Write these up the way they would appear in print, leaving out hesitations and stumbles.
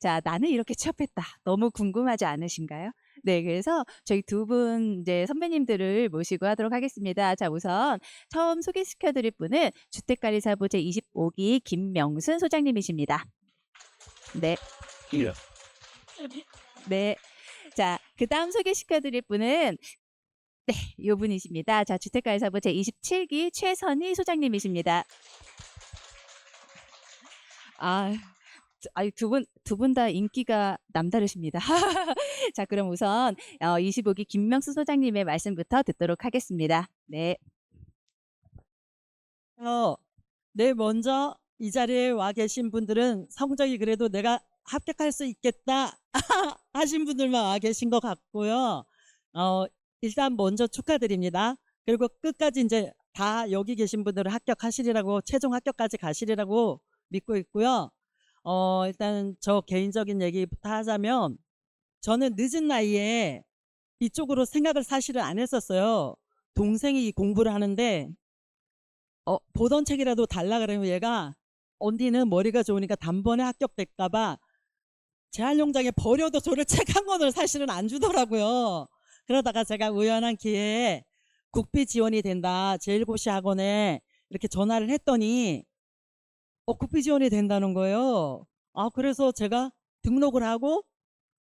자, 나는 이렇게 취업했다. 너무 궁금하지 않으신가요? 네, 그래서 저희 두 분 이제 선배님들을 모시고 하도록 하겠습니다. 자, 우선 처음 소개시켜 드릴 분은 주택관리사부 제25기 김명순 소장님이십니다. 네. 예. 네. 자, 그다음 소개시켜 드릴 분은 네, 요 분이십니다. 자, 주택관리사부 제27기 최선희 소장님이십니다. 아. 아이 두 분 다 인기가 남다르십니다. 자, 그럼 우선 25기 김명수 소장님의 말씀부터 듣도록 하겠습니다. 네. 어, 네, 먼저 이 자리에 와 계신 분들은 성적이 그래도 내가 합격할 수 있겠다 하신 분들만 와 계신 것 같고요. 일단 먼저 축하드립니다. 그리고 끝까지 이제 다 여기 계신 분들은 합격하시리라고, 최종 합격까지 가시리라고 믿고 있고요. 일단 저 개인적인 얘기부터 하자면, 저는 늦은 나이에 이쪽으로 생각을 사실은 안 했었어요. 동생이 공부를 하는데 보던 책이라도 달라 그러면 얘가, 언니는 머리가 좋으니까 단번에 합격될까봐 제한용장에 버려도 저를 책 한 권을 사실은 안 주더라고요. 그러다가 제가 우연한 기회에 국비 지원이 된다, 제1고시 학원에 이렇게 전화를 했더니 국비 지원이 된다는 거예요. 그래서 제가 등록을 하고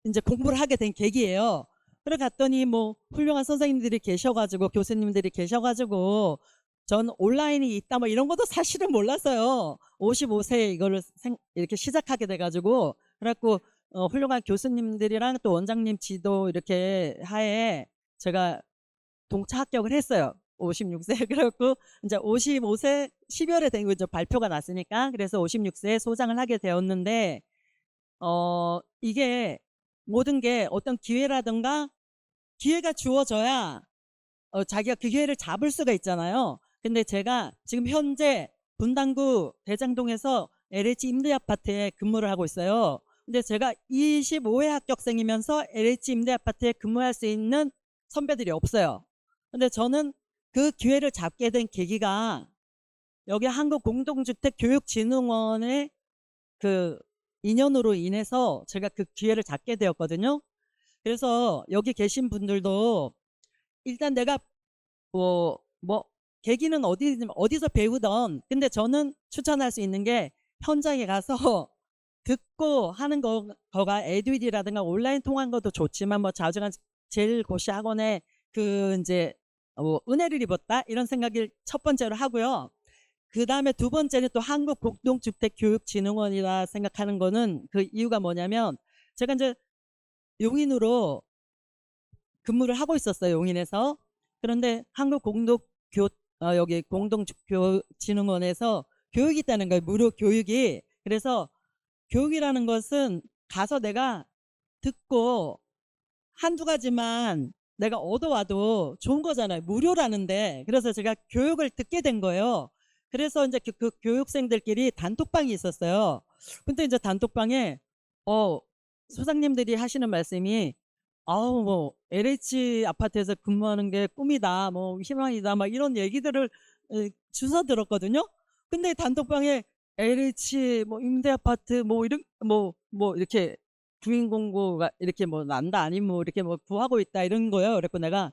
이제 공부를 하게 된 계기예요. 그래 갔더니 뭐 훌륭한 선생님들이 계셔가지고, 교수님들이 계셔가지고, 전 온라인이 있다 뭐 이런 것도 사실은 몰랐어요. 55세에 이거를 이렇게 시작하게 돼가지고, 그래갖고 훌륭한 교수님들이랑 또 원장님 지도 이렇게 하에 제가 동차 합격을 했어요. 56세. 그래갖고 이제 55세 12월에 된 거 이제 발표가 났으니까, 그래서 56세에 소장을 하게 되었는데, 이게 모든 게 어떤 기회라든가 기회가 주어져야 자기가 그 기회를 잡을 수가 있잖아요. 근데 제가 지금 현재 분당구 대장동에서 LH 임대아파트에 근무를 하고 있어요. 근데 제가 25회 합격생이면서 LH 임대아파트에 근무할 수 있는 선배들이 없어요. 근데 저는 그 기회를 잡게 된 계기가 여기 한국공동주택교육진흥원의 그 인연으로 인해서 제가 그 기회를 잡게 되었거든요. 그래서 여기 계신 분들도 일단 내가 뭐 계기는 어디서 배우던, 근데 저는 추천할 수 있는 게 현장에 가서 듣고 하는 거가 에듀이디라든가 온라인 통한 것도 좋지만, 뭐 자주간 제1고시 학원에 그 이제 은혜를 입었다 이런 생각을 첫 번째로 하고요. 그 다음에 두 번째는 또 한국공동주택교육진흥원이라 생각하는 거는, 그 이유가 뭐냐면, 제가 이제 용인으로 근무를 하고 있었어요, 용인에서. 그런데 여기 공동주택교육진흥원에서 교육이 있다는 거예요, 무료 교육이. 그래서 교육이라는 것은 가서 내가 듣고 한두 가지만 내가 얻어와도 좋은 거잖아요, 무료라는데. 그래서 제가 교육을 듣게 된 거예요. 그래서 이제 그 교육생들끼리 단톡방이 있었어요. 근데 이제 단톡방에 소장님들이 하시는 말씀이, 뭐 LH 아파트에서 근무하는 게 꿈이다, 뭐 희망이다, 막 이런 얘기들을 주워 들었거든요. 근데 단톡방에 LH 뭐 임대 아파트 뭐 이런 뭐 이렇게 주인공고가 이렇게 뭐 난다, 아니면 뭐 이렇게 뭐 구하고 있다 이런 거예요. 그래서 내가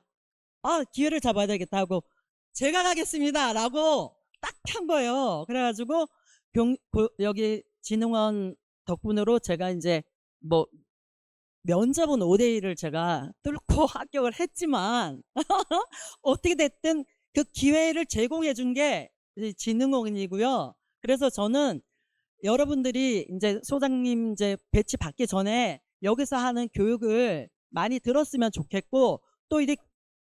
기회를 잡아야 되겠다 하고 제가 가겠습니다라고 딱 한 거예요. 그래가지고 여기 진흥원 덕분으로 제가 이제 뭐 면접은 5대1을 제가 뚫고 합격을 했지만 어떻게 됐든 그 기회를 제공해 준 게 진흥원이고요. 그래서 저는 여러분들이 이제 소장님 이제 배치 받기 전에 여기서 하는 교육을 많이 들었으면 좋겠고, 또 이렇게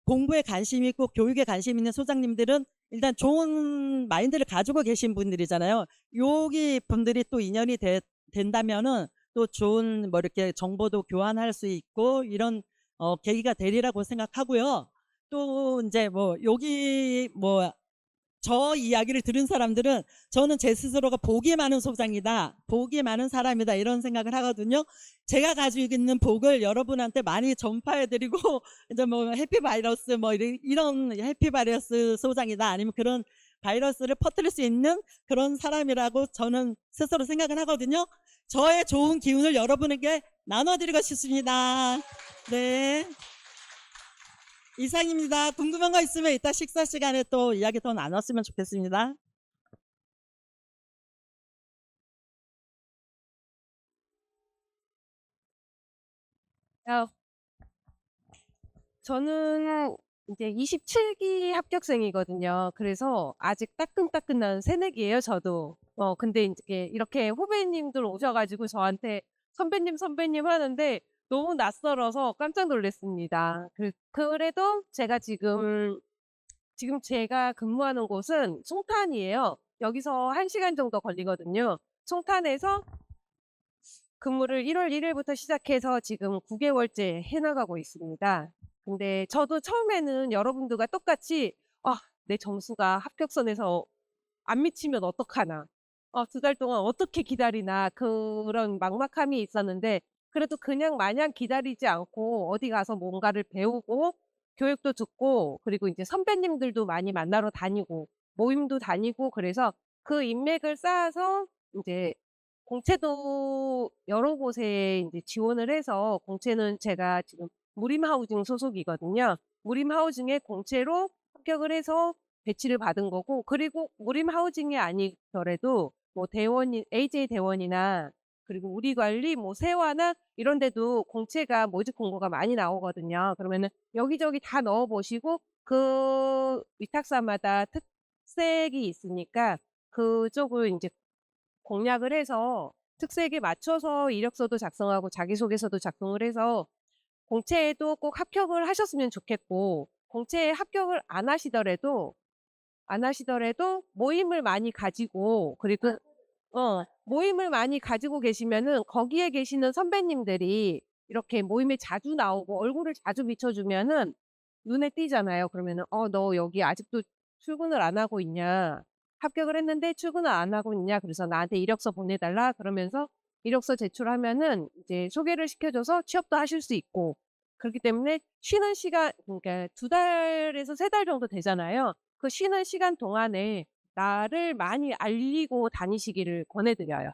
공부에 관심 있고 교육에 관심 있는 소장님들은 일단 좋은 마인드를 가지고 계신 분들이잖아요. 여기 분들이 또 인연이 된다면은 또 좋은 뭐 이렇게 정보도 교환할 수 있고 이런 계기가 되리라고 생각하고요. 또 이제 뭐 여기 뭐 저 이야기를 들은 사람들은 저는 제 스스로가 복이 많은 소장이다, 복이 많은 사람이다 이런 생각을 하거든요. 제가 가지고 있는 복을 여러분한테 많이 전파해드리고 이제 뭐 해피바이러스 뭐 이런 해피바이러스 소장이다, 아니면 그런 바이러스를 퍼뜨릴 수 있는 그런 사람이라고 저는 스스로 생각을 하거든요. 저의 좋은 기운을 여러분에게 나눠드리고 싶습니다. 네. 이상입니다. 궁금한 거 있으면 이따 식사 시간에 또 이야기 더 나눴으면 좋겠습니다. 아, 저는 이제 27기 합격생이거든요. 그래서 아직 따끈따끈한 새내기예요, 저도. 근데 인제 이렇게 후배님들 오셔 가지고 저한테 "선배님, 선배님." 하는데 너무 낯설어서 깜짝 놀랐습니다. 그래도 제가 지금 제가 근무하는 곳은 송탄이에요. 여기서 1 시간 정도 걸리거든요. 송탄에서 근무를 1월 1 일부터 시작해서 지금 9 개월째 해 나가고 있습니다. 근데 저도 처음에는 여러분들과 똑같이 '아 내 점수가 합격선에서 안 미치면 어떡하나. 2달 동안 어떻게 기다리나.' 그런 막막함이 있었는데 그래도 그냥 마냥 기다리지 않고 어디 가서 뭔가를 배우고 교육도 듣고 그리고 인제 선배님들도 많이 만나러 다니고 모임도 다니고 그래서 그 인맥을 쌓아서 인제 공채도 여러 곳에 인제 지원을 해서 공채는 제가 지금 무림하우징 소속이거든요. 무림하우징에 공채로 합격을 해서 배치를 받은 거고 그리고 무림하우징이 아니더라도 뭐 대원이 AJ 대원이나 그리고 우리관리 뭐 세화나 이런 데도 공채가 모집 공고가 많이 나오거든요. 그러면은 여기저기 다 넣어 보시고 그 위탁사마다 특색이 있으니까 그쪽을 인제 공략을 해서 특색에 맞춰서 이력서도 작성하고 자기소개서도 작성을 해서 공채에도 꼭 합격을 하셨으면 좋겠고 공채에 합격을 안 하시더라도 모임을 많이 가지고 그리고 모임을 많이 가지고 계시면은 거기에 계시는 선배님들이 이렇게 모임에 자주 나오고 얼굴을 자주 비춰 주면은 눈에 띄잖아요. 그러면은 너 여기 아직도 출근을 안 하고 있냐. 합격을 했는데 출근을 안 하고 있냐. 그래서 나한테 이력서 보내 달라." 그러면서 이력서 제출하면은 이제 소개를 시켜 줘서 취업도 하실 수 있고 그렇기 때문에 쉬는 시간 그러니까 2 달에서 3달 정도 되잖아요. 그 쉬는 시간 동안에 나를 많이 알리고 다니시기를 권해 드려요.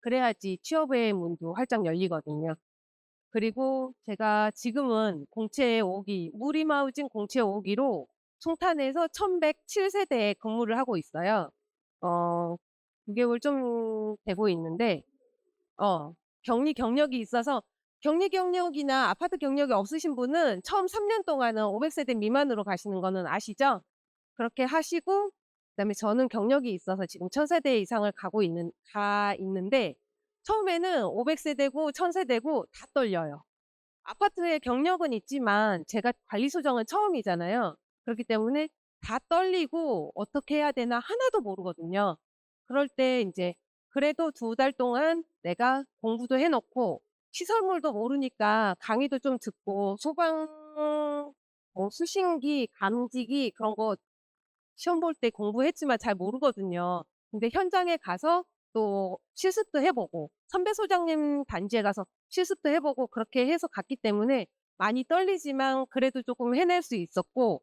그래야지 취업의 문도 활짝 열리거든요. 그리고 제가 지금은 공채 5 기 무리마우징 공채 5 기로 송탄에서 1107 세대에 근무를 하고 있어요. 어 9 개월 좀 되고 있는데 격리 경력이 있어서 격리 경력이나 아파트 경력이 없으신 분은 처음 3년 동안은 500 세대 미만으로 가시는 거는 아시죠? 그렇게 하시고 그다음에 저는 경력이 있어서 지금 1000 세대 이상을 가 있는데 처음에는 500 세대고 1000 세대고 다 떨려요. 아파트에 경력은 있지만 제가 관리 수정은 처음이잖아요. 그렇기 때문에 다 떨리고 어떻게 해야 되나 하나도 모르거든요. 그럴 때 인제 그래도 2달 동안 내가 공부도 해 놓고 시설물도 모르니까 강의도 좀 듣고 소방 뭐 수신기, 감지기 그런 거 시험 볼 때 공부했지만 잘 모르거든요. 근데 현장에 가서 또 실습도 해 보고 선배 소장님 단지에 가서 실습도 해 보고 그렇게 해서 갔기 때문에 많이 떨리지만 그래도 쪼끔 해낼 수 있었고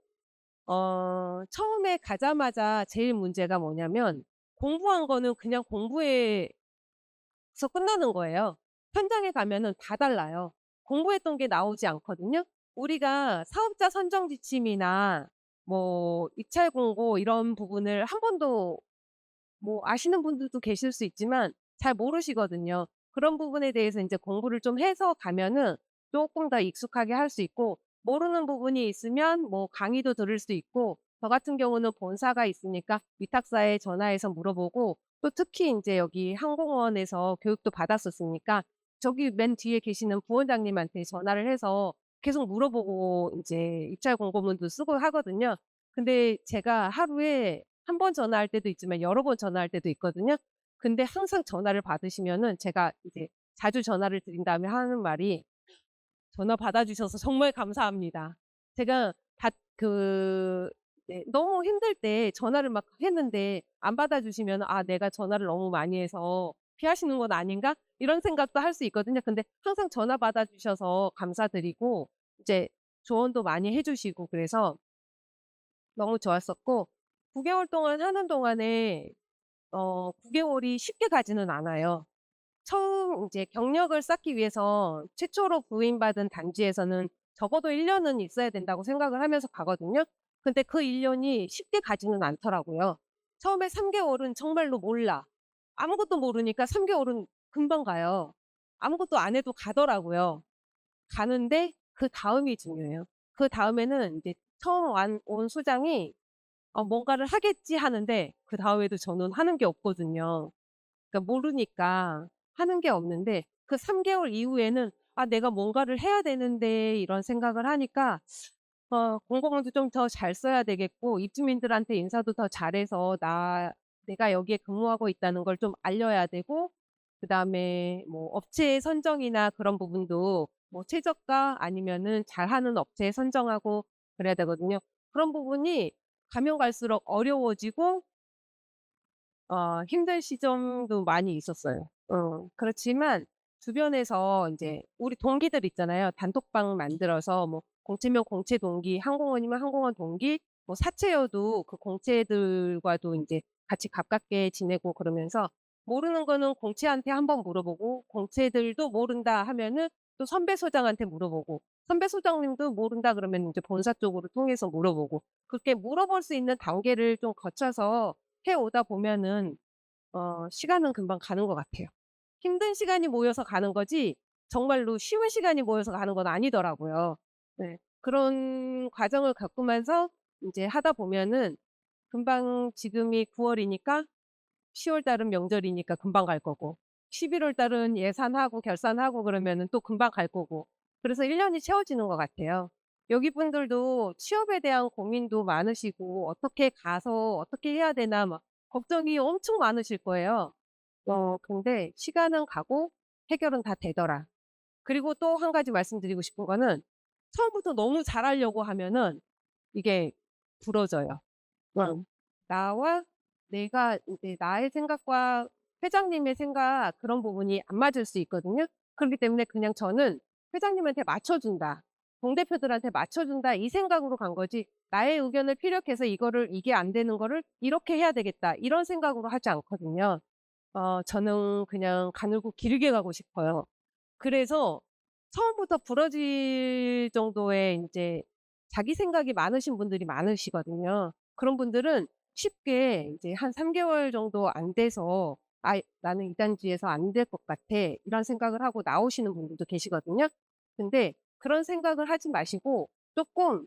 처음에 가자마자 제일 문제가 뭐냐면 공부한 거는 그냥 공부해서 끝나는 거예요. 현장에 가면은 다 달라요. 공부했던 게 나오지 않거든요. 우리가 사업자 선정 지침이나 뭐 입찰 공고 이런 부분을 한 번도 뭐 아시는 분들도 계실 수 있지만 잘 모르시거든요. 그런 부분에 대해서 인제 공부를 좀 해서 가면은 쪼끔 더 익숙하게 할 수 있고 모르는 부분이 있으면 뭐 강의도 들을 수 있고 저 같은 경우는 본사가 있으니까 위탁사에 전화해서 물어보고 또 특히 인제 여기 항공원에서 교육도 받았었으니까 저기 맨 뒤에 계시는 부원장님한테 전화를 해서 계속 물어보고 인제 입찰 공고문도 쓰고 하거든요. 근데 제가 하루에 한 번 전화할 때도 있지만 여러 번 전화할 때도 있거든요. 근데 항상 전화를 받으시면은 제가 이제 자주 전화를 드린 다음에 하는 말이 "전화 받아 주셔서 정말 감사합니다." 제가 받 그 네 너무 힘들 때 전화를 막 했는데 안 받아 주시면은 '아 내가 전화를 너무 많이 해서 피하시는 건 아닌가?' 이런 생각도 할 수 있거든요. 근데 항상 전화 받아 주셔서 감사드리고 이제 조언도 많이 해 주시고 그래서 너무 좋았었고 9개월 동안 하는 동안에 9개월이 쉽게 가지는 않아요. 처음 이제 경력을 쌓기 위해서 최초로 부임받은 단지에서는 적어도 1 년은 있어야 된다고 생각을 하면서 가거든요. 근데 그 1 년이 쉽게 가지는 않더라고요. 처음에 3 개월은 정말로 몰라. 아무것도 모르니까 3 개월은 금방 가요. 아무것도 안 해도 가더라고요. 가는데 그다음이 중요해요. 그다음에는 인제 처음 온 소장이 뭔가를 하겠지 하는데 그다음에도 저는 하는 게 없거든요. 그러니까 모르니까 하는 게 없는데 그 3 개월 이후에는 '아 내가 뭔가를 해야 되는데.' 이런 생각을 하니까 공고문도 좀 더 잘 써야 되겠고 입주민들한테 인사도 더 잘해서 내가 여기에 근무하고 있다는 걸 좀 알려야 되고 그다음에 뭐 업체 선정이나 그런 부분도 뭐 최저가 아니면은 잘하는 업체 선정하고 그래야 되거든요. 그런 부분이 가면 갈수록 어려워지고 힘든 시점도 많이 있었어요. 그렇지만 주변에서 인제 우리 동기들 있잖아요. 단톡방 만들어서 뭐 공채면 공채 동기, 항공원이면 항공원 동기, 뭐 사채여도 그 공채들과도 인제 같이 가깝게 지내고 그러면서 모르는 거는 공채한테 한번 물어보고 공채들도 모른다 하면은 또 선배 소장한테 물어보고 선배 소장님도 모른다 그러면 인제 본사 쪽으로 통해서 물어보고 그렇게 물어볼 수 있는 단계를 좀 거쳐서 해 오다 보면은 시간은 금방 가는 것 같아요. 힘든 시간이 모여서 가는 거지 정말로 쉬운 시간이 모여서 가는 건 아니더라고요. 네. 그런 과정을 겪으면서 인제 하다 보면은 금방 지금이 9 월이니까 10월 달은 명절이니까 금방 갈 거고 11월 달은 예산하고 결산하고 그러면은 또 금방 갈 거고 그래서 1 년이 채워지는 것 같아요. 여기 분들도 취업에 대한 고민도 많으시고 '어떻게 가서 어떻게 해야 되나.' 막 걱정이 엄청 많으실 거예요. 근데 시간은 가고 해결은 다 되더라. 그리고 또 한 가지 말씀드리고 싶은 거는 처음부터 너무 잘하려고 하면은 이게 부러져요. 응. 나와 내가 인제 나의 생각과 회장님의 생각 그런 부분이 안 맞을 수 있거든요. 그렇기 때문에 그냥 저는 '회장님한테 맞춰준다. 동대표들한테 맞춰준다.' 이 생각으로 간 거지 '나의 의견을 피력해서 이거를 이게 안 되는 거를 이렇게 해야 되겠다.' 이런 생각으로 하지 않거든요. 저는 그냥 가늘고 길게 가고 싶어요. 그래서 처음부터 부러질 정도의 인제 자기 생각이 많으신 분들이 많으시거든요. 그런 분들은 쉽게 이제 한 3 개월 정도 안 돼서 '아 나는 이 단지에서 안 될 것 같아.' 이런 생각을 하고 나오시는 분들도 계시거든요. 근데 그런 생각을 하지 마시고 쪼끔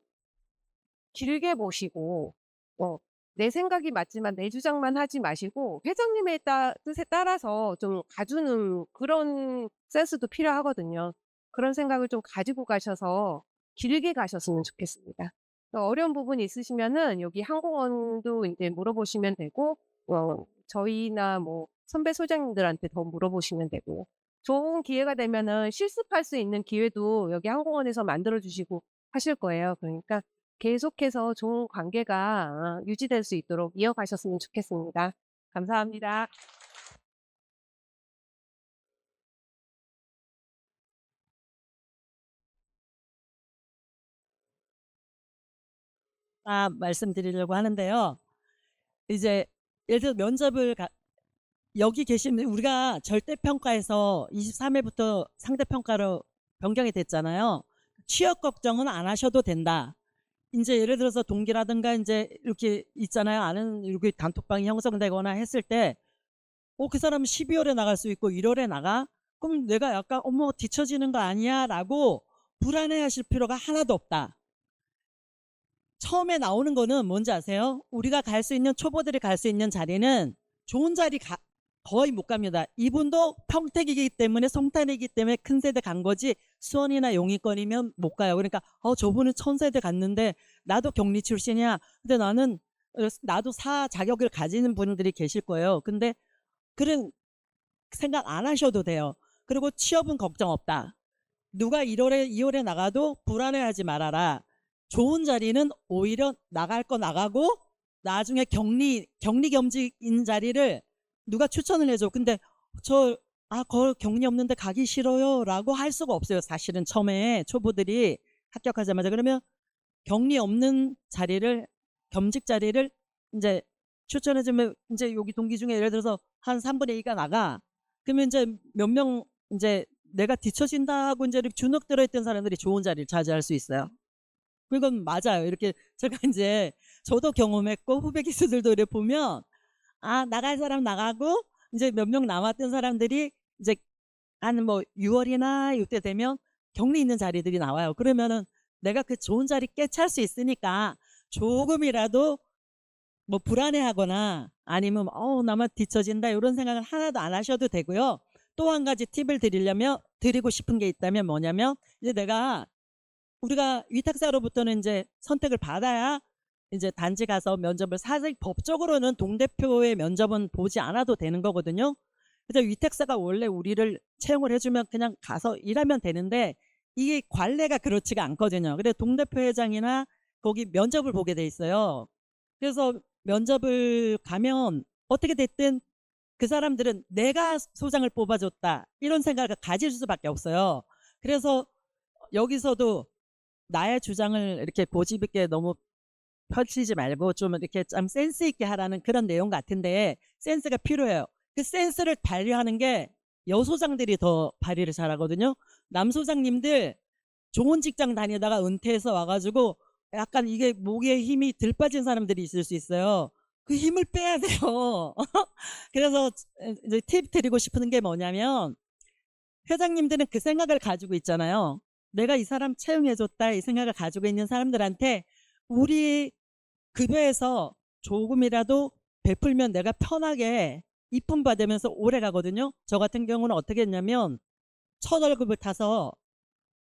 길게 보시고 어 내 생각이 맞지만 내 주장만 하지 마시고 회장님의 뜻에 따라서 좀 가주는 그런 센스도 필요하거든요. 그런 생각을 좀 가지고 가셔서 길게 가셨으면 좋겠습니다. 어려운 부분이 있으시면은 여기 항공원도 인제 물어보시면 되고 저희나 뭐 선배 소장님들한테 더 물어보시면 되고요. 좋은 기회가 되면은 실습할 수 있는 기회도 여기 항공원에서 만들어 주시고 하실 거예요. 그러니까 계속해서 좋은 관계가 유지될 수 있도록 이어가셨으면 좋겠습니다. 감사합니다. 말씀드리려고 하는데요. 이제 예를 들어 면접을 여기 계시면 우리가 절대평가에서 23회부터 상대평가로 변경이 됐잖아요. 취업 걱정은 안 하셔도 된다. 인제 예를 들어서 동기라든가 인제 이렇게 있잖아요. 아는 이렇게 단톡방이 형성되거나 했을 때 그 사람은 12월에 나갈 수 있고 1월에 나가? 그럼 내가 약간 '어머 뒤처지는 거 아니야?'라고 불안해하실 필요가 하나도 없다. 처음에 나오는 거는 뭔지 아세요? 우리가 갈 수 있는 초보들이 갈 수 있는 자리는 좋은 자리 거의 못 갑니다. 이분도 평택이기 때문에 성탄이기 때문에 큰 세대 간 거지 수원이나 용인권이면 못 가요. 그러니까 저분은 천세대 갔는데 나도 격리 출신이야. 근데 나도 자격을 가지는 분들이 계실 거예요. 근데 그런 생각 안 하셔도 돼요. 그리고 취업은 걱정 없다. 누가 1월에 2월에 나가도 불안해하지 말아라. 좋은 자리는 오히려 나갈 거 나가고 나중에 격리겸직인 자리를 누가 추천을 해줘. 근데 거 격리 없는데 가기 싫어요 라고 할 수가 없어요. 사실은 처음에 초보들이 합격하자마자. 그러면 격리 없는 자리를 겸직 자리를 이제 추천해주면 이제 여기 동기 중에 예를 들어서 한 3분의 2가 나가. 그러면 이제 몇 명 이제 내가 뒤처진다 하고 이제 이렇게 주눅 들어있던 사람들이 좋은 자리를 차지할 수 있어요. 그건 맞아요. 이렇게 제가 이제 저도 경험했고 후배 기수들도 이렇게 보면 아 나갈 사람 나가고 이제 몇 명 남았던 사람들이 이제 한 뭐 6월이나 이때 되면 격리 있는 자리들이 나와요. 그러면은 내가 그 좋은 자리 깨찰 수 있으니까 조금이라도 뭐 불안해하거나 아니면 나만 뒤처진다 이런 생각을 하나도 안 하셔도 되고요. 또 한 가지 팁을 드리고 싶은 게 있다면 뭐냐면 이제 우리가 위탁사로부터는 이제 선택을 받아야 이제 단지 가서 면접을 사실 법적으로는 동대표의 면접은 보지 않아도 되는 거거든요. 그래서 위탁사가 원래 우리를 채용을 해주면 그냥 가서 일하면 되는데 이게 관례가 그렇지가 않거든요. 그래서 동대표 회장이나 거기 면접을 보게 돼 있어요. 그래서 면접을 가면 어떻게 됐든 그 사람들은 내가 소장을 뽑아줬다 이런 생각을 가질 수밖에 없어요. 그래서 여기서도 나의 주장을 이렇게 고집 있게 너무 펼치지 말고 좀 이렇게 좀 센스 있게 하라는 그런 내용 같은데 센스가 필요해요. 그 센스를 발휘하는 게 여소장들이 더 발휘를 잘하거든요. 남소장님들 좋은 직장 다니다가 은퇴해서 와가지고 약간 이게 목에 힘이 들 빠진 사람들이 있을 수 있어요. 그 힘을 빼야 돼요. 그래서 이제 팁 드리고 싶은 게 뭐냐면 회장님들은 그 생각을 가지고 있잖아요. 내가 이 사람 채용해줬다 이 생각을 가지고 있는 사람들한테 우리 급여에서 조금이라도 베풀면 내가 편하게 이쁨 받으면서 오래 가거든요. 저 같은 경우는 어떻게 했냐면 첫 월급을 타서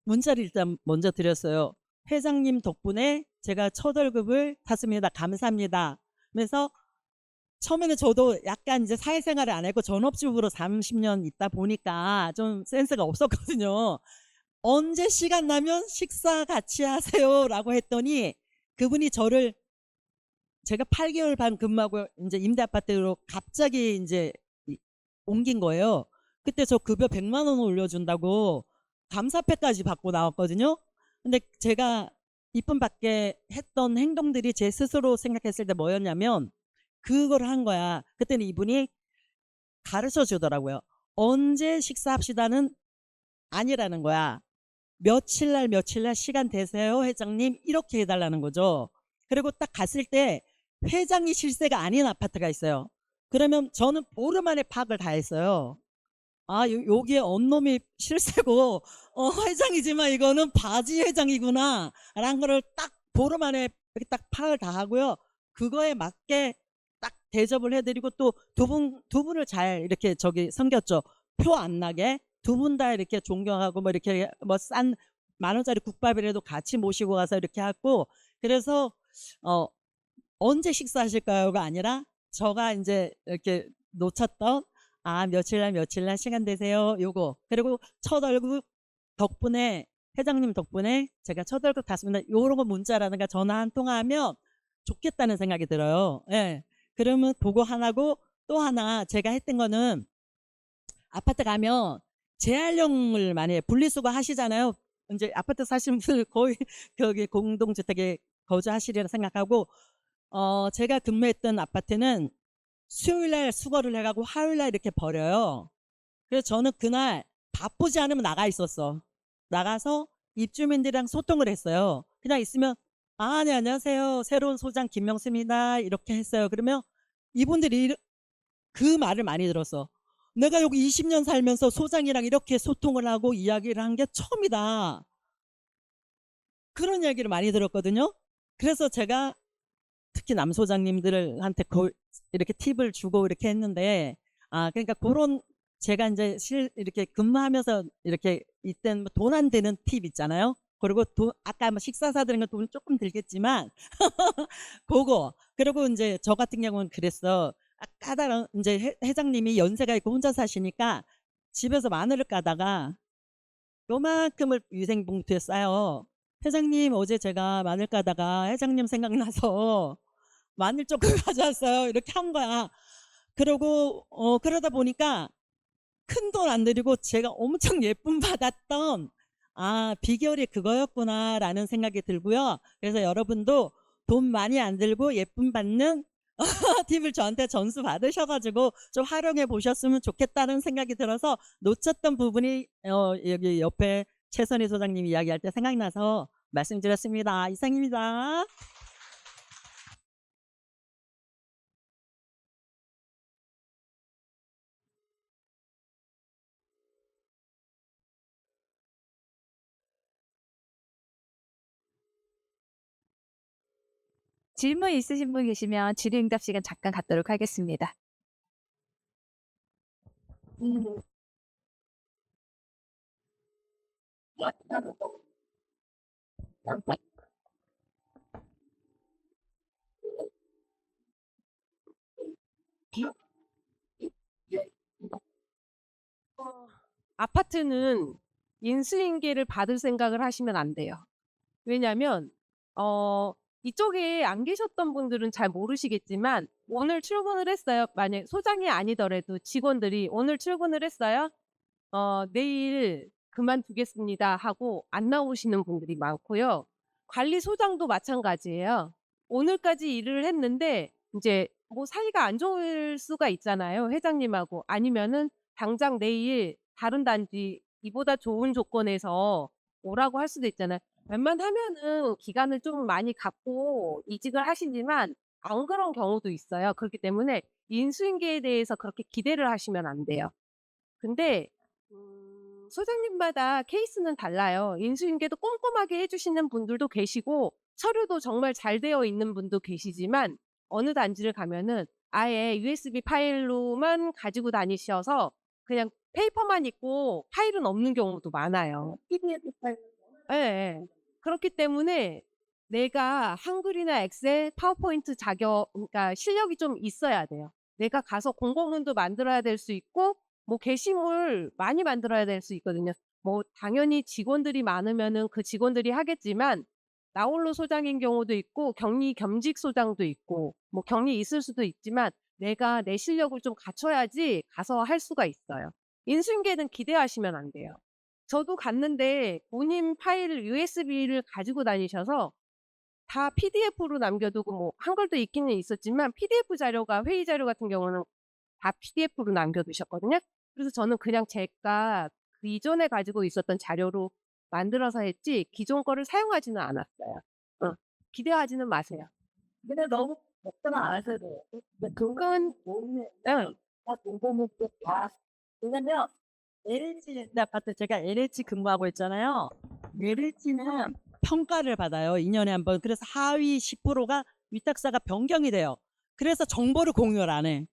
문자를 일단 먼저 드렸어요. 회장님 덕분에 제가 첫 월급을 탔습니다. 감사합니다. 그래서 처음에는 저도 약간 이제 사회생활을 안 했고 전업주부로 30년 있다 보니까 좀 센스가 없었거든요. 언제 시간 나면 식사 같이 하세요 라고 했더니 그분이 저를 제가 8개월 반 근무하고 이제 임대 아파트로 갑자기 이제 옮긴 거예요. 그때 저 급여 100만 원 올려준다고 감사패까지 받고 나왔거든요. 근데 제가 이쁨 받게 했던 행동들이 제 스스로 생각했을 때 뭐였냐면 그걸 한 거야. 그때는 이분이 가르쳐 주더라고요. 언제 식사합시다는 아니라는 거야. 며칠 날 시간 되세요 회장님 이렇게 해달라는 거죠. 그리고 딱 갔을 때 회장이 실세가 아닌 아파트가 있어요. 그러면 저는 보름 만에 파악을 다 했어요. 아 여기에 언놈이 실세고 회장이지만 이거는 바지 회장이구나 라는 거를 딱 보름 만에 이렇게 딱 파악을 다 하고요. 그거에 맞게 딱 대접을 해드리고 또 두 분을 잘 이렇게 섬겼죠. 표 안 나게 두 분 다 이렇게 존경하고 뭐 이렇게 뭐 싼 10,000원짜리 국밥이라도 같이 모시고 가서 이렇게 하고 그래서 언제 식사하실까요가 아니라 저가 이제 이렇게 놓쳤던 며칠 날 시간 되세요 요거 그리고 첫 월급 덕분에 회장님 덕분에 제가 첫 월급 탔습니다 요런 거 문자라든가 전화 한 통화하면 좋겠다는 생각이 들어요. 예. 그러면 그거 하나고 또 하나 제가 했던 거는 아파트 가면 재활용을 많이 해요. 분리수거 하시잖아요. 이제 아파트 사시는 분들 거의 거기 공동주택에 거주하시리라 생각하고 제가 근무했던 아파트는 수요일날 수거를 해가고 화요일날 이렇게 버려요. 그래서 저는 그날 바쁘지 않으면 나가 있었어. 나가서 입주민들이랑 소통을 했어요. 그냥 있으면 네 안녕하세요 새로운 소장 김명수입니다 이렇게 했어요. 그러면 이분들이 그 말을 많이 들었어. 내가 여기 20년 살면서 소장이랑 이렇게 소통을 하고 이야기를 한 게 처음이다. 그런 이야기를 많이 들었거든요. 그래서 제가 특히 남소장님들한테 이렇게 팁을 주고 이렇게 했는데 그러니까 그런 제가 이제 이렇게 근무하면서 이렇게 이땐 돈 안 드는 팁 있잖아요. 그리고 아까 뭐 식사 사드는 건 돈 조금 들겠지만 그거 그리고 이제 저 같은 경우는 그랬어. 까다로운 이제 회장님이 연세가 있고 혼자 사시니까 집에서 마늘을 까다가 요만큼을 위생봉투에 싸요. 회장님 어제 제가 마늘 까다가 회장님 생각나서 마늘 조금 가져왔어요. 이렇게 한 거야. 그러고 그러다 보니까 큰 돈 안 들이고 제가 엄청 예쁨 받았던 비결이 그거였구나 라는 생각이 들고요. 그래서 여러분도 돈 많이 안 들고 예쁨 받는 팁을 저한테 전수 받으셔가지고 좀 활용해 보셨으면 좋겠다는 생각이 들어서 놓쳤던 부분이 여기 옆에 최선희 소장님 이야기할 때 생각나서 말씀드렸습니다. 이상입니다. 질문 있으신 분 계시면 질의응답 시간 잠깐 갖도록 하겠습니다. 아파트는 인수인계를 받을 생각을 하시면 안 돼요. 왜냐면 이쪽에 안 계셨던 분들은 잘 모르시겠지만 오늘 출근을 했어요. 만약 소장이 아니더라도 직원들이 오늘 출근을 했어요. 내일 그만두겠습니다 하고 안 나오시는 분들이 많고요. 관리소장도 마찬가지예요. 오늘까지 일을 했는데 이제 뭐 사이가 안 좋을 수가 있잖아요. 회장님하고. 아니면은 당장 내일 다른 단지 이보다 좋은 조건에서 오라고 할 수도 있잖아요. 웬만하면은 기간을 좀 많이 갖고 이직을 하시지만 안 그런 경우도 있어요. 그렇기 때문에 인수인계에 대해서 그렇게 기대를 하시면 안 돼요. 근데 소장님마다 케이스는 달라요. 인수인계도 꼼꼼하게 해 주시는 분들도 계시고 서류도 정말 잘 되어 있는 분도 계시지만 어느 단지를 가면은 아예 USB 파일로만 가지고 다니셔서 그냥 페이퍼만 있고 파일은 없는 경우도 많아요. PDF 파일. 예. 그렇기 때문에 내가 한글이나 엑셀, 파워포인트 그러니까 실력이 좀 있어야 돼요. 내가 가서 공고문도 만들어야 될 수 있고 뭐 게시물 많이 만들어야 될 수 있거든요. 뭐 당연히 직원들이 많으면은 그 직원들이 하겠지만 나 홀로 소장인 경우도 있고 격리 겸직 소장도 있고 뭐 격리 있을 수도 있지만 내가 내 실력을 좀 갖춰야지 가서 할 수가 있어요. 인수인계는 기대하시면 안 돼요. 저도 갔는데 본인 파일을 USB를 가지고 다니셔서 다 PDF로 남겨두고 뭐 한글도 있기는 있었지만 PDF 자료가 회의 자료 같은 경우는 다 PDF로 남겨두셨거든요. 그래서 저는 그냥 제가 그 이전에 가지고 있었던 자료로 만들어서 했지 기존 거를 사용하지는 않았어요. 기대하지는 마세요. 근데 너무 걱정 안 하셔도 돼요. 근데 그건 몸에 응. 다 공부는 다 왜냐면 LH 아파트 제가 LH 근무하고 있잖아요. LH는 평가를 받아요. 2년에 한 번. 그래서 하위 10%가 위탁사가 변경이 돼요. 그래서 정보를 공유를 안 해.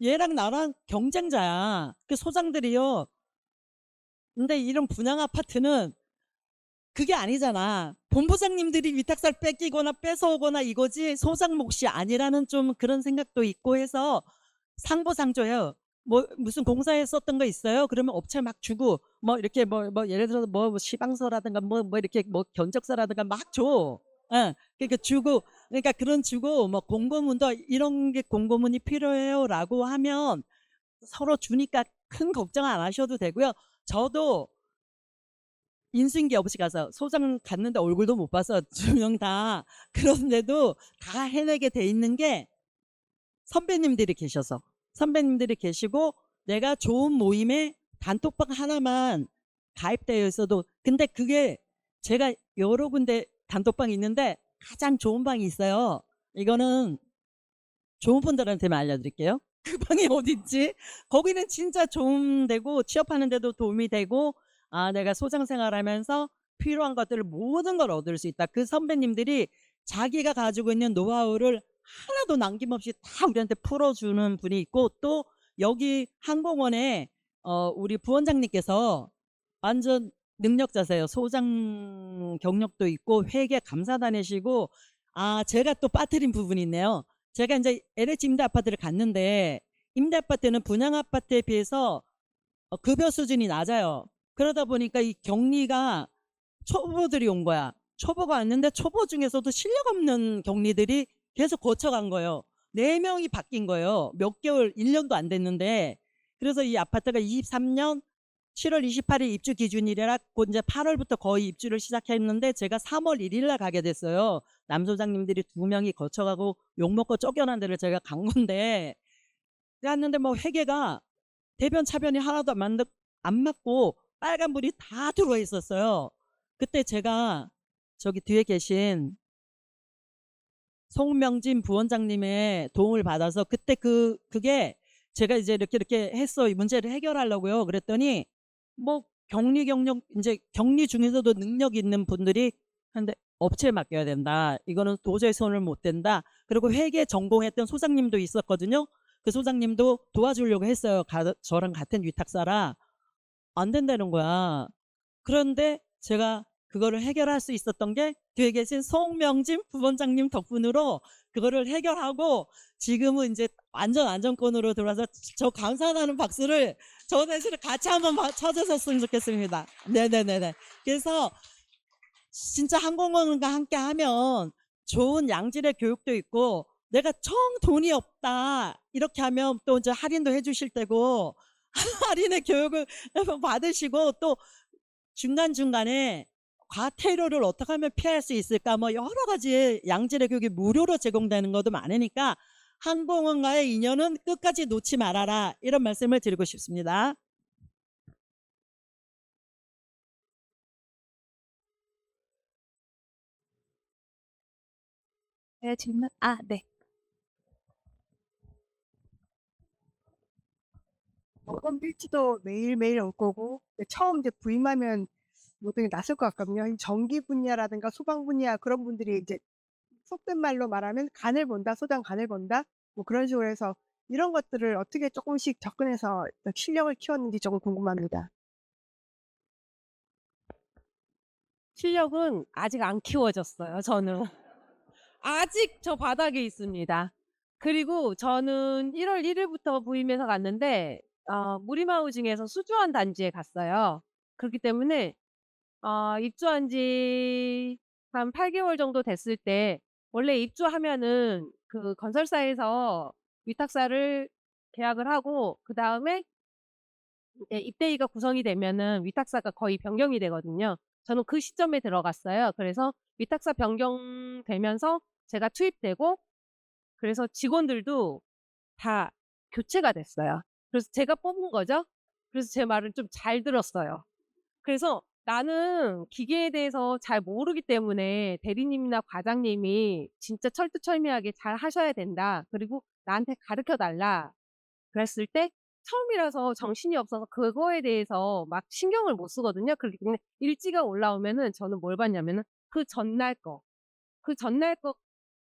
얘랑 나랑 경쟁자야. 그 소장들이요. 근데 이런 분양 아파트는 그게 아니잖아. 본부장님들이 위탁사를 뺏기거나 뺏어오거나 이거지 소장 몫이 아니라는 좀 그런 생각도 있고 해서 상보상조예요. 뭐 무슨 공사에 썼던 거 있어요? 그러면 업체 막 주고 뭐 이렇게 뭐 예를 들어서 뭐 시방서라든가 뭐 이렇게 뭐 견적서라든가 막 줘. 예. 그러니까 주고 그러니까 그런 주고 뭐 공고문도 이런 게 공고문이 필요해요라고 하면 서로 주니까 큰 걱정 안 하셔도 되고요. 저도 인수인계 없이 가서 소장 갔는데 얼굴도 못 봐서 두 명 다 그런데도 다 해내게 돼 있는 게 선배님들이 계셔서 선배님들이 계시고 내가 좋은 모임에 단톡방 하나만 가입되어 있어도 근데 그게 제가 여러 군데 단톡방이 있는데 가장 좋은 방이 있어요. 이거는 좋은 분들한테만 알려드릴게요. 그 방이 어딨지? 거기는 진짜 좋은 데고 취업하는 데도 도움이 되고 아 내가 소장 생활하면서 필요한 것들을 모든 걸 얻을 수 있다. 그 선배님들이 자기가 가지고 있는 노하우를 하나도 남김없이 다 우리한테 풀어주는 분이 있고 또 여기 항공원에 우리 부원장님께서 완전 능력자세요. 소장 경력도 있고 회계 감사 다니시고 아 제가 또 빠뜨린 부분이 있네요. 제가 이제 LH 임대 아파트를 갔는데 임대 아파트는 분양 아파트에 비해서 급여 수준이 낮아요. 그러다 보니까 이 격리가 초보들이 온 거야. 초보가 왔는데 초보 중에서도 실력 없는 격리들이 계속 거쳐간 거예요. 4명이 바뀐 거예요. 몇 개월, 1년도 안 됐는데. 그래서 이 아파트가 23년 7월 28일 입주 기준이라 곧 이제 8월부터 거의 입주를 시작했는데 제가 3월 1일 날 가게 됐어요. 남소장님들이 2명이 거쳐가고 욕먹고 쫓겨난 데를 제가 간 건데 갔는데 뭐 회계가 대변 차변이 하나도 안 맞고 빨간불이 다 들어와 있었어요. 그때 제가 저기 뒤에 계신 송명진 부원장님의 도움을 받아서 그때 그게 제가 이제 이렇게 해서 이 문제를 해결하려고요. 그랬더니 뭐 격리 경력 이제 격리 중에서도 능력 있는 분들이 한데 업체에 맡겨야 된다. 이거는 도저히 손을 못 댄다. 그리고 회계 전공했던 소장님도 있었거든요. 그 소장님도 도와주려고 했어요. 저랑 같은 위탁사라 안 된다는 거야. 그런데 제가 그거를 해결할 수 있었던 게 뒤에 계신 송명진 부원장님 덕분으로 그거를 해결하고 지금은 이제 완전 안정권으로 들어와서 저 감사하다는 박수를 저 대신에 같이 한번 쳐주셨으면 좋겠습니다. 네네네네. 그래서 진짜 항공권과 함께 하면 좋은 양질의 교육도 있고 내가 정 돈이 없다 이렇게 하면 또 이제 할인도 해주실 테고 할인의 교육을 받으시고 또 중간중간에 과태료를 어떻게 하면 피할 수 있을까 뭐 여러 가지 양질의 교육이 무료로 제공되는 것도 많으니까 항공원과의 인연은 끝까지 놓지 말아라 이런 말씀을 드리고 싶습니다. 네, 질문. 네. 월급 일지도 매일매일 올 거고 처음 이제 부임하면 모든 게 낯설 것 같거든요. 이 전기 분야라든가 소방 분야 그런 분들이 이제 속된 말로 말하면 간을 본다, 소장 간을 본다 뭐 그런 식으로 해서 이런 것들을 어떻게 조금씩 접근해서 실력을 키웠는지 조금 궁금합니다. 실력은 아직 안 키워졌어요, 저는. 아직 저 바닥에 있습니다. 그리고 저는 1월 1일부터 부임해서 갔는데 무림하우징에서 수주원 단지에 갔어요. 그렇기 때문에 입주한 지 한 8개월 정도 됐을 때 원래 입주하면은 그 건설사에서 위탁사를 계약을 하고 그다음에 이제 입대위가 구성이 되면은 위탁사가 거의 변경이 되거든요. 저는 그 시점에 들어갔어요. 그래서 위탁사 변경되면서 제가 투입되고 그래서 직원들도 다 교체가 됐어요. 그래서 제가 뽑은 거죠. 그래서 제 말을 좀 잘 들었어요. 그래서 나는 기계에 대해서 잘 모르기 때문에 대리님이나 과장님이 진짜 철두철미하게 잘 하셔야 된다. 그리고 나한테 가르쳐 달라. 그랬을 때 처음이라서 정신이 없어서 그거에 대해서 막 신경을 못 쓰거든요. 그렇기 때문에 일지가 올라오면은 저는 뭘 봤냐면은 그 전날 거, 그 전날 거,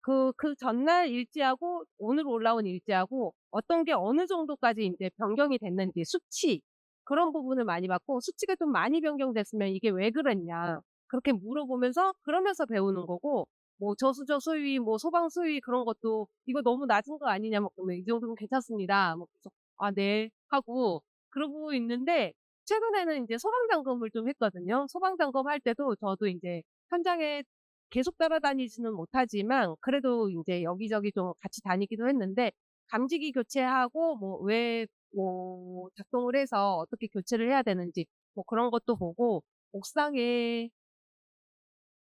그 전날 일지하고 오늘 올라온 일지하고 어떤 게 어느 정도까지 이제 변경이 됐는지 수치 그런 부분을 많이 봤고 수치가 좀 많이 변경됐으면 이게 왜 그랬냐 그렇게 물어보면서 그러면서 배우는 거고 뭐 저수저 수위 뭐 소방 수위 그런 것도 이거 너무 낮은 거 아니냐 뭐 그러면 이 정도면 괜찮습니다. 뭐 그래서 네 하고 그러고 있는데 최근에는 이제 소방 점검을 좀 했거든요. 소방 점검할 때도 저도 이제 현장에 계속 따라다니지는 못하지만 그래도 인제 여기저기 좀 같이 다니기도 했는데 감지기 교체하고 뭐 왜 뭐 작동을 해서 어떻게 교체를 해야 되는지 뭐 그런 것도 보고 옥상에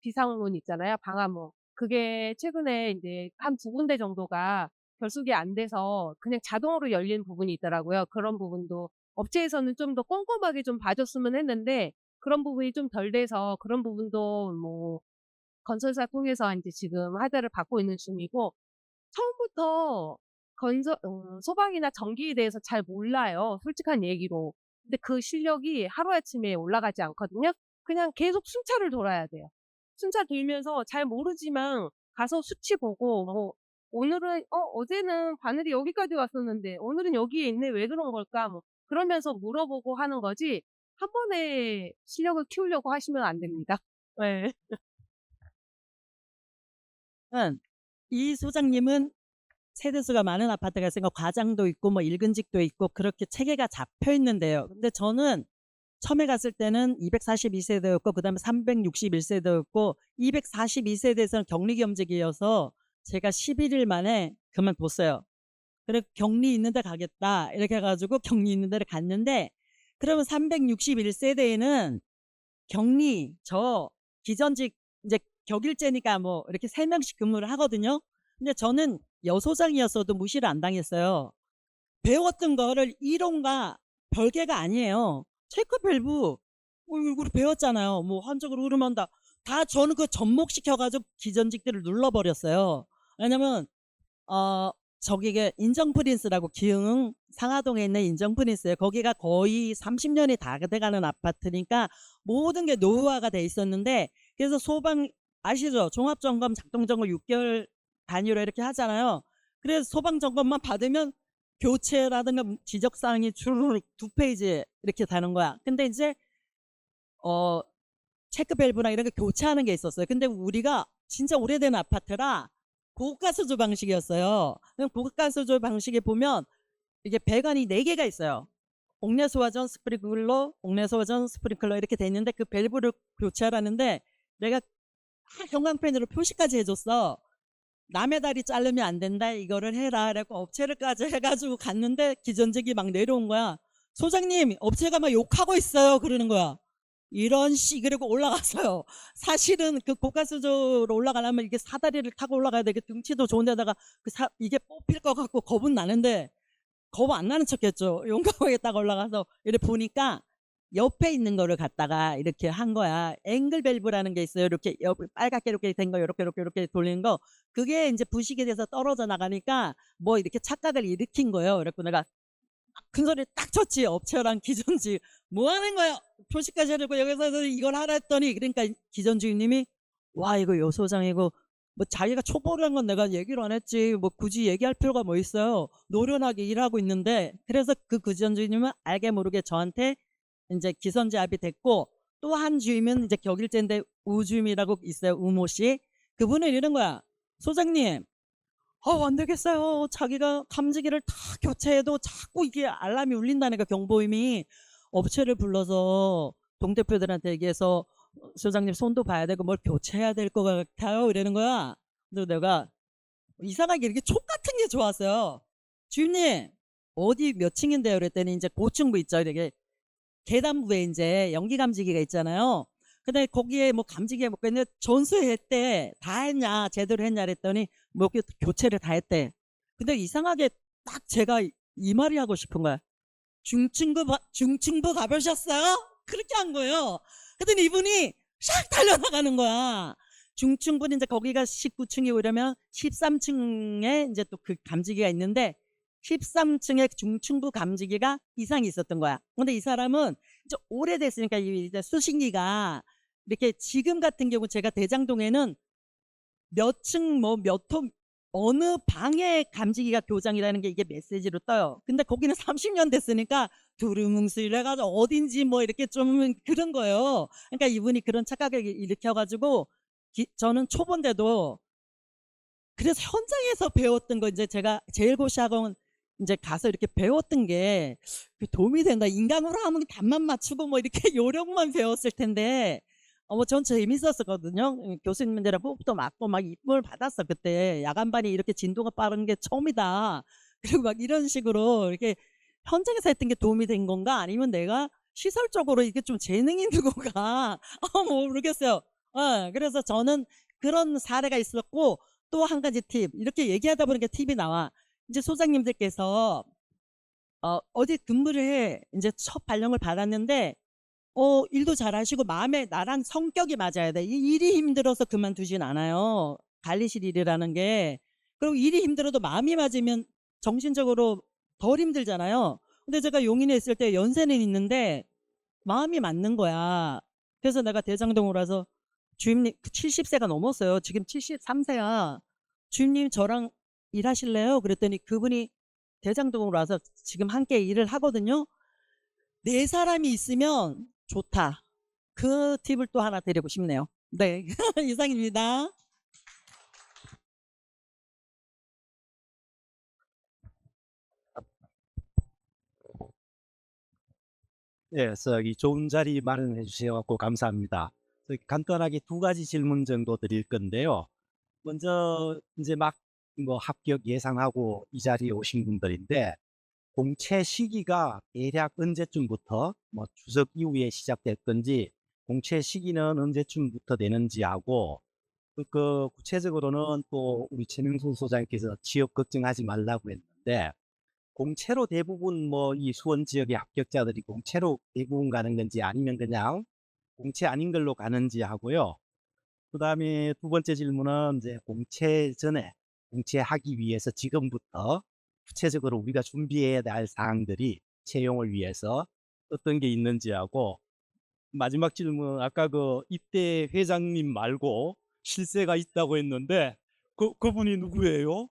비상문 있잖아요. 방화문. 그게 최근에 인제 한 2군데 정도가 결속이 안 돼서 그냥 자동으로 열리는 부분이 있더라고요. 그런 부분도 업체에서는 좀 더 꼼꼼하게 좀 봐 줬으면 했는데 그런 부분이 좀 덜 돼서 그런 부분도 뭐 건설사 통해서 인제 지금 하자를 받고 있는 중이고 처음부터 소방이나 전기에 대해서 잘 몰라요, 솔직한 얘기로. 근데 그 실력이 하루아침에 올라가지 않거든요. 그냥 계속 순찰을 돌아야 돼요. 순찰 돌면서 잘 모르지만 가서 수치 보고 뭐 오늘은 어제는 바늘이 여기까지 왔었는데 오늘은 여기에 있네. 왜 그런 걸까?" 뭐 그러면서 물어보고 하는 거지 한 번에 실력을 키우려고 하시면 안 됩니다. 예. 이 소장님은 세대수가 많은 아파트가 있으니까 과장도 있고 뭐 일근직도 있고 그렇게 체계가 잡혀 있는데요. 근데 저는 처음에 갔을 때는 242세대였고 그다음에 361세대였고 242세대에서는 격리겸직이어서 제가 11일 만에 그만뒀어요. 그래 격리 있는 데 가겠다 이렇게 해가지고 격리 있는 데를 갔는데 그러면 361세대에는 격리, 기전직 이제 격일제니까 뭐 이렇게 3명씩 근무를 하거든요. 근데 저는 여소장이었어도 무시를 안 당했어요. 배웠던 거를 이론과 별개가 아니에요. 체크 밸브 이거 배웠잖아요. 뭐 한쪽으로 흐름한다. 다 저는 그 접목시켜가지고 기전직들을 눌러버렸어요. 왜냐면 저기게 인정프린스라고 기흥 상하동에 있는 인정프린스예요. 거기가 거의 30년이 다 돼가는 아파트니까 모든 게 노후화가 돼 있었는데, 그래서 소방 아시죠? 종합점검 작동점검 6개월 단위로 이렇게 하잖아요. 그래서 소방점검만 받으면 교체라든가 지적사항이 주르륵 2페이지 이렇게 다는 거야. 근데 이제 체크밸브나 이런 거 교체하는 게 있었어요. 근데 우리가 진짜 오래된 아파트라 고가수조 방식이었어요. 그럼 고가수조 방식에 보면 이게 배관이 4개가 있어요. 옥내소화전 스프링클러, 옥내소화전 스프링클러 이렇게 돼 있는데 그 밸브를 교체하라는데 내가 형광펜으로 표시까지 해줬어. 남의 다리 자르면 안 된다, 이거를 해라. 그래갖고 업체를까지 해가지고 갔는데 기전직이 막 내려온 거야. 소장님, 업체가 막 욕하고 있어요. 그러는 거야. 이런 그리고 올라갔어요. 사실은 그 고가수조로 올라가려면 이게 사다리를 타고 올라가야 되게 등치도 좋은 데다가 이게 뽑힐 것 같고 겁은 나는데 겁 안 나는 척했죠. 용감하게 딱 올라가서 이렇게 보니까 옆에 있는 거를 갖다가 이렇게 한 거야. 앵글 밸브라는 게 있어요. 이렇게 빨갛게 이렇게 된 거, 이렇게 돌리는 거. 그게 이제 부식이 돼서 떨어져 나가니까 뭐 이렇게 착각을 일으킨 거예요. 그래서 내가 큰 소리 딱 쳤지. 업체랑 기존주의 뭐 하는 거야? 표시까지 해놓고 여기서 이걸 하라 했더니, 그러니까 기존주의님이 와 이거 여소장이고 뭐 자기가 초보라는 건 내가 얘기를 안 했지 뭐 굳이 얘기할 필요가 뭐 있어요. 노련하게 일하고 있는데. 그래서 그 기존주의님은 알게 모르게 저한테 이제 기선제압이 됐고, 또 한 주임은 이제 격일제인데 우주임이라고 있어요. 우모 씨. 그분은 이런 거야. 소장님, 안 되겠어요. 자기가 감지기를 다 교체해도 자꾸 이게 알람이 울린다니까, 경보임이. 업체를 불러서 동대표들한테 얘기해서 소장님 손도 봐야 되고 뭘 교체해야 될 것 같아요. 이러는 거야. 근데 내가 이상하게 이렇게 촉 같은 게 좋았어요. 주임님, 어디 몇 층인데요? 그랬더니 이제 고층부 있죠. 이렇게 계단부에 이제 연기 감지기가 있잖아요. 근데 거기에 뭐 감지기에 뭐 했는데 전수했대. 다 했냐, 제대로 했냐 그랬더니 뭐 교체를 다 했대. 근데 이상하게 딱 제가 이 말이 하고 싶은 거야. 중층부 가보셨어요? 그렇게 한 거예요. 그랬더니 이분이 샥 달려나가는 거야. 중층부는 이제 거기가 19층이고 이러면 13층에 이제 또 그 감지기가 있는데 13층에 중층부 감지기가 이상이 있었던 거야. 근데 이 사람은 이제 오래됐으니까 이제 수신기가 이렇게, 지금 같은 경우 제가 대장동에는 몇 층 뭐 몇 호 어느 방에 감지기가 교장이라는 게 이게 메시지로 떠요. 근데 거기는 30년 됐으니까 두루뭉술해가지고 어딘지 뭐 이렇게 좀 그런 거예요. 그러니까 이분이 그런 착각을 일으켜가지고 저는 초보인데도 그래서 현장에서 배웠던 거, 이제 제가 제일고시학원 이제 가서 이렇게 배웠던 게 도움이 된다. 인강으로 하면 답만 맞추고 뭐 이렇게 요령만 배웠을 텐데 전 재밌었거든요. 교수님들이랑 호흡도 맞고 막 입을 받았어. 그때 야간반이 이렇게 진도가 빠른 게 처음이다. 그리고 막 이런 식으로 이렇게 현장에서 했던 게 도움이 된 건가, 아니면 내가 시설적으로 이게 좀 재능이 있는 건가 모르겠어요. 그래서 저는 그런 사례가 있었고, 또 한 가지 팁, 이렇게 얘기하다 보니까 팁이 나와. 이제 소장님들께서 어디 근무를 해, 이제 첫 발령을 받았는데 일도 잘하시고 마음에 나랑 성격이 맞아야 돼. 이 일이 힘들어서 그만두진 않아요. 관리실 일이라는 게. 그리고 일이 힘들어도 마음이 맞으면 정신적으로 덜 힘들잖아요. 근데 제가 용인에 있을 때 연세는 있는데 마음이 맞는 거야. 그래서 내가 대장동으로 와서 주임님, 70세가 넘었어요. 지금 73세야. 주임님 저랑 일하실래요? 그랬더니 그분이 대장동으로 와서 지금 함께 일을 하거든요. 4사람이 있으면 좋다. 그 팁을 또 하나 드리고 싶네요. 네. 이상입니다. 예, 저기 좋은 자리 마련해 주셔서 감사합니다. 간단하게 2가지 질문 정도 드릴 건데요. 먼저 이제 막 뭐 합격 예상하고 이 자리에 오신 분들인데 공채 시기가 대략 언제쯤부터 뭐 추석 이후에 시작될 건지 공채 시기는 언제쯤부터 되는지 하고 그 구체적으로는 또 우리 최명순 소장님께서 취업 걱정하지 말라고 했는데 공채로 대부분 뭐 이 수원 지역의 합격자들이 공채로 대부분 가는 건지 아니면 그냥 공채 아닌 걸로 가는지 하고요. 그다음에 두 번째 질문은 이제 공채 전에 공채하기 위해서 지금부터 구체적으로 우리가 준비해야 할 사항들이 채용을 위해서 어떤 게 있는지 하고 마지막 질문 아까 그 입대 회장님 말고 실세가 있다고 했는데 그분이 누구예요?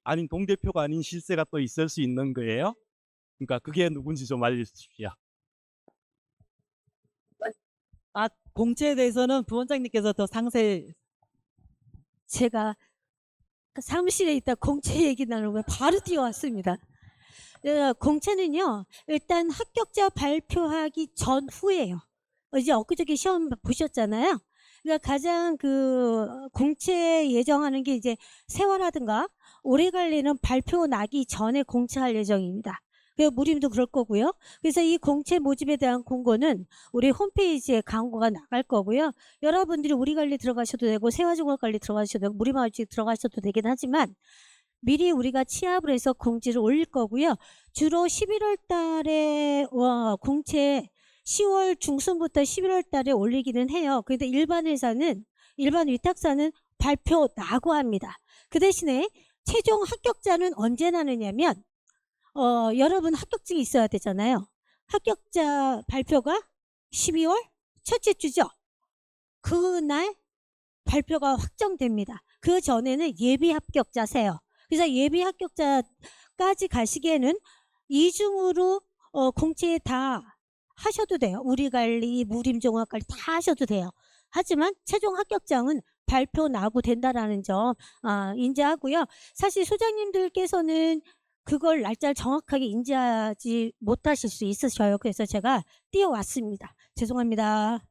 아닌 동대표가 아닌 실세가 또 있을 수 있는 거예요? 그러니까 그게 누군지 좀 알려주십시오. 아, 공채에 대해서는 부원장님께서 더 상세히. 제가 사무실에 있다 공채 얘기 나누면 바로 뛰어왔습니다. 공채는요, 일단 합격자 발표하기 전후예요. 이제 엊그저께 시험 보셨잖아요. 그러니까 가장 공채 예정하는 게 이제 세월하든가 오래갈래는 발표 나기 전에 공채할 예정입니다. 그 무림도 그럴 거고요. 그래서 이 공채 모집에 대한 공고는 우리 홈페이지에 광고가 나갈 거고요. 여러분들이 우리관리 들어가셔도 되고 세화종합관리 들어가셔도 되고 무림아우지 들어가셔도 되긴 하지만 미리 우리가 취합을 해서 공지를 올릴 거고요. 주로 11월 달에 공채 10월 중순부터 11월 달에 올리기는 해요. 그런데 일반 위탁사는 발표 나고 합니다. 그 대신에 최종 합격자는 언제 나느냐면 여러분 합격증이 있어야 되잖아요. 합격자 발표가 12월 첫째 주죠. 그날 발표가 확정됩니다. 그 전에는 예비 합격자세요. 그래서 예비 합격자까지 가시기에는 이중으로 공채 다 하셔도 돼요. 우리관리, 무림종합관리 다 하셔도 돼요. 하지만 최종 합격장은 발표 나고 된다라는 점 인지하고요. 사실 소장님들께서는 그걸 날짜를 정확하게 인지하지 못하실 수 있으셔요. 그래서 제가 뛰어왔습니다. 죄송합니다.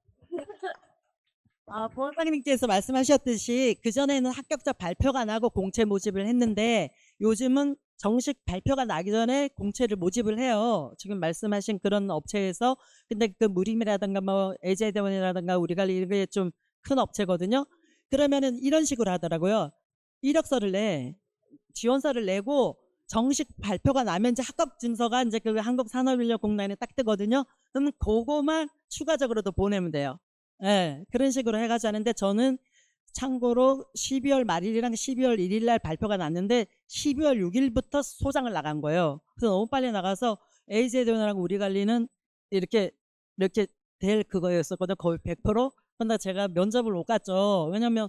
부원장님께서 말씀하셨듯이 그전에는 합격자 발표가 나고 공채 모집을 했는데 요즘은 정식 발표가 나기 전에 공채를 모집을 해요. 지금 말씀하신 그런 업체에서. 근데 그 무림이라든가 뭐 애제대원이라든가 우리관리 이게 좀 큰 업체거든요. 그러면은 이런 식으로 하더라고요. 이력서를 지원서를 내고 정식 발표가 나면 이제 합격 증서가 이제 그 한국산업인력공단에 딱 뜨거든요. 그럼 그거만 추가적으로 더 보내면 돼요. 예, 그런 식으로 해가지고 하는데 저는 참고로 12월 말일이랑 12월 1일 날 발표가 났는데 12월 6일부터 소장을 나간 거예요. 그래서 너무 빨리 나가서 AJ대원이랑 우리관리는 이렇게 될 그거였었거든요. 거의 100%. 근데 제가 면접을 못 갔죠. 왜냐면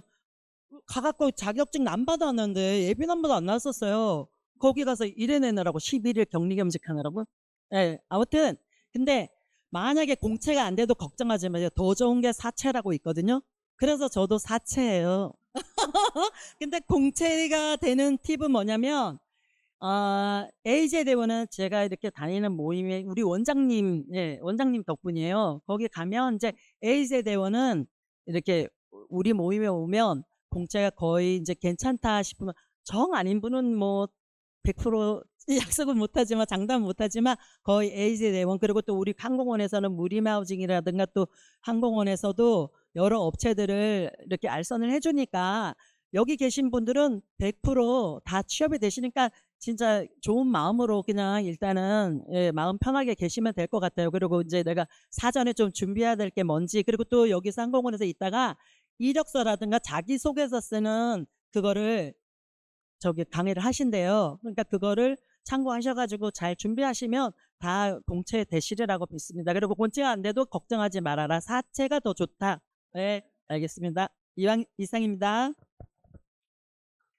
가갖고 자격증 안 받았는데 예비난보다 안 나왔었어요. 거기 가서 일해내느라고 11일 격리 겸직하느라고. 네, 아무튼 근데 만약에 공채가 안 돼도 걱정하지 마세요. 더 좋은 게 사채라고 있거든요. 그래서 저도 사채예요. 근데 공채가 되는 팁은 뭐냐면 AJ대원은 제가 이렇게 다니는 모임에 우리 원장님 덕분이에요. 거기 가면 이제 AJ대원은 이렇게 우리 모임에 오면 공채가 거의 이제 괜찮다 싶으면 정 아닌 분은 뭐 100% 약속은 못하지만 장담은 못하지만 거의 AJ대원 그리고 또 우리 항공원에서는 무림하우징이라든가 또 항공원에서도 여러 업체들을 이렇게 알선을 해주니까 여기 계신 분들은 100% 취업이 되시니까 진짜 좋은 마음으로 그냥 일단은 마음 편하게 계시면 될 것 같아요. 그리고 이제 내가 사전에 좀 준비해야 될 게 뭔지 그리고 또 여기서 항공원에서 있다가 이력서라든가 자기소개서 쓰는 그거를 강의를 하신대요. 그러니까 그거를 참고하셔가지고 잘 준비하시면 다 공채 되시리라고 믿습니다. 그리고 공채가 안 돼도 걱정하지 말아라. 사채가 더 좋다. 네, 알겠습니다. 이상입니다.